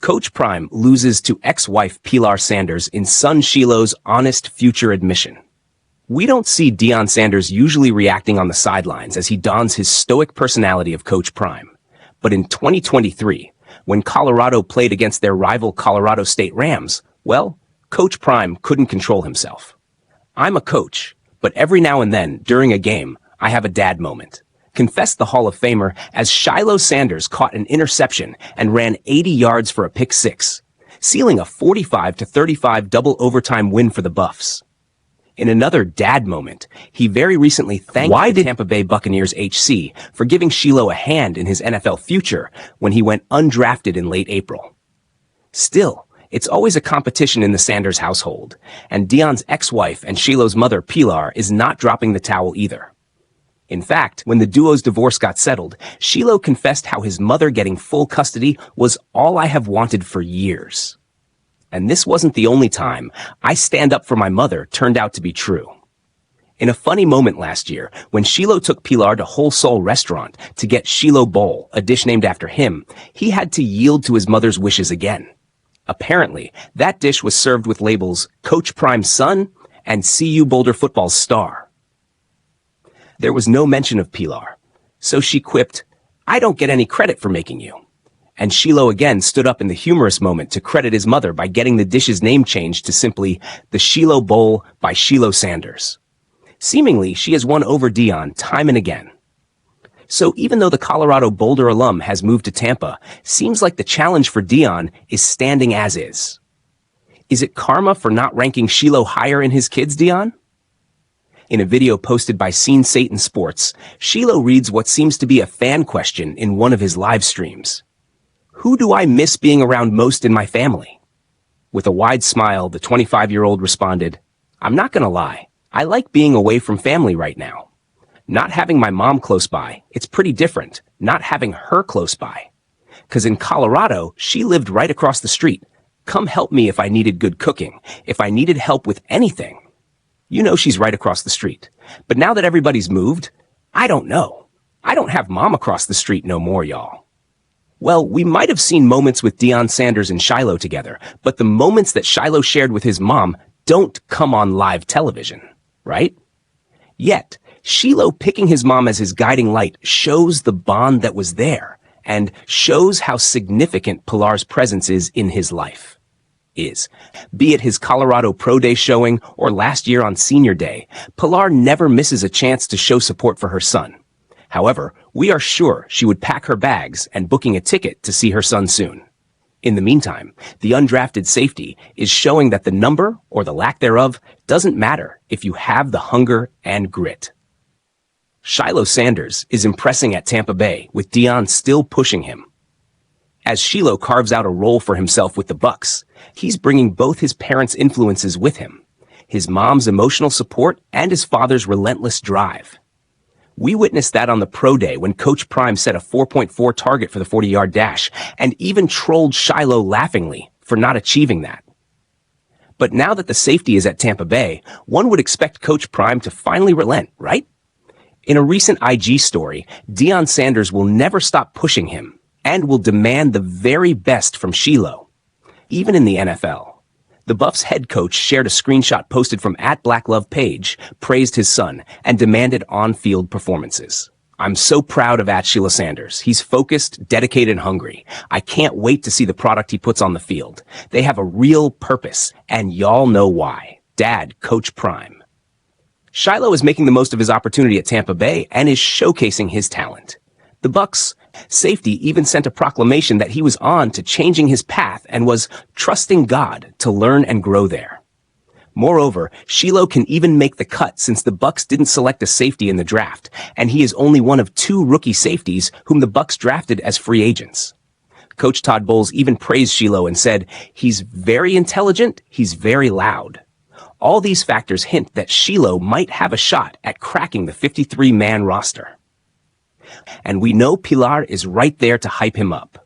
Coach Prime loses to ex-wife Pilar Sanders in son Shilo's honest future admission. We don't see Deion Sanders usually reacting on the sidelines as he dons his stoic personality of Coach Prime. But in 2023, when Colorado played against their rival Colorado State Rams, well, Coach Prime couldn't control himself. I'm a coach, but every now and then, during a game, I have a dad moment, confessed the Hall of Famer as Shilo Sanders caught an interception and ran 80 yards for a pick six, sealing a 45-35 double overtime win for the Buffs. In another dad moment, he very recently thanked the Tampa Bay Buccaneers HC for giving Shilo a hand in his NFL future when he went undrafted in late April. Still, it's always a competition in the Sanders household, and Deion's ex-wife and Shilo's mother, Pilar, is not dropping the towel either. In fact, when the duo's divorce got settled, Shilo confessed how his mother getting full custody was all I have wanted for years. And this wasn't the only time I stand up for my mother turned out to be true. In a funny moment last year, when Shilo took Pilar to Whole Soul Restaurant to get Shilo Bowl, a dish named after him, he had to yield to his mother's wishes again. Apparently, that dish was served with labels Coach Prime's son and CU Boulder football's star. There was no mention of Pilar, so she quipped, "I don't get any credit for making you." And Shilo again stood up in the humorous moment to credit his mother by getting the dish's name changed to simply the Shilo Bowl by Shilo Sanders. Seemingly, she has won over Deion time and again. So even though the Colorado Boulder alum has moved to Tampa, seems like the challenge for Deion is standing as is. Is it karma for not ranking Shilo higher in his kids, Deion? In a video posted by Scene Satan Sports, Shilo reads what seems to be a fan question in one of his live streams. Who do I miss being around most in my family? With a wide smile, the 25-year-old responded, I'm not gonna lie, I like being away from family right now. Not having my mom close by, it's pretty different, not having her close by. 'Cause in Colorado, she lived right across the street. Come help me if I needed good cooking, if I needed help with anything. You know she's right across the street. But now that everybody's moved, I don't know. I don't have mom across the street no more, y'all. Well, we might have seen moments with Deion Sanders and Shilo together, but the moments that Shilo shared with his mom don't come on live television, right? Yet, Shilo picking his mom as his guiding light shows the bond that was there and shows how significant Pilar's presence is in his life. Be it his Colorado Pro Day showing or last year on Senior Day, Pilar never misses a chance to show support for her son. However, we are sure she would pack her bags and booking a ticket to see her son soon. In the meantime, the undrafted safety is showing that the number, or the lack thereof, doesn't matter if you have the hunger and grit. Shilo Sanders is impressing at Tampa Bay with Deion still pushing him. As Shilo carves out a role for himself with the Bucks, he's bringing both his parents' influences with him, his mom's emotional support and his father's relentless drive. We witnessed that on the Pro Day when Coach Prime set a 4.4 target for the 40-yard dash and even trolled Shilo laughingly for not achieving that. But now that the safety is at Tampa Bay, one would expect Coach Prime to finally relent, right? In a recent IG story, Deion Sanders will never stop pushing him and will demand the very best from Shilo. Even in the NFL, the Buffs head coach shared a screenshot posted from @BlackLovePage, praised his son, and demanded on-field performances. I'm so proud of Shilo Sanders. He's focused, dedicated, and hungry. I can't wait to see the product he puts on the field. They have a real purpose, and y'all know why. Dad, Coach Prime. Shilo is making the most of his opportunity at Tampa Bay and is showcasing his talent. The Bucks safety even sent a proclamation that he was on to changing his path and was trusting God to learn and grow there. Moreover, Shilo can even make the cut since the Bucks didn't select a safety in the draft, and he is only one of 2 rookie safeties whom the Bucks drafted as free agents. Coach Todd Bowles even praised Shilo and said, he's very intelligent, he's very loud. All these factors hint that Shilo might have a shot at cracking the 53-man roster. And we know Pilar is right there to hype him up.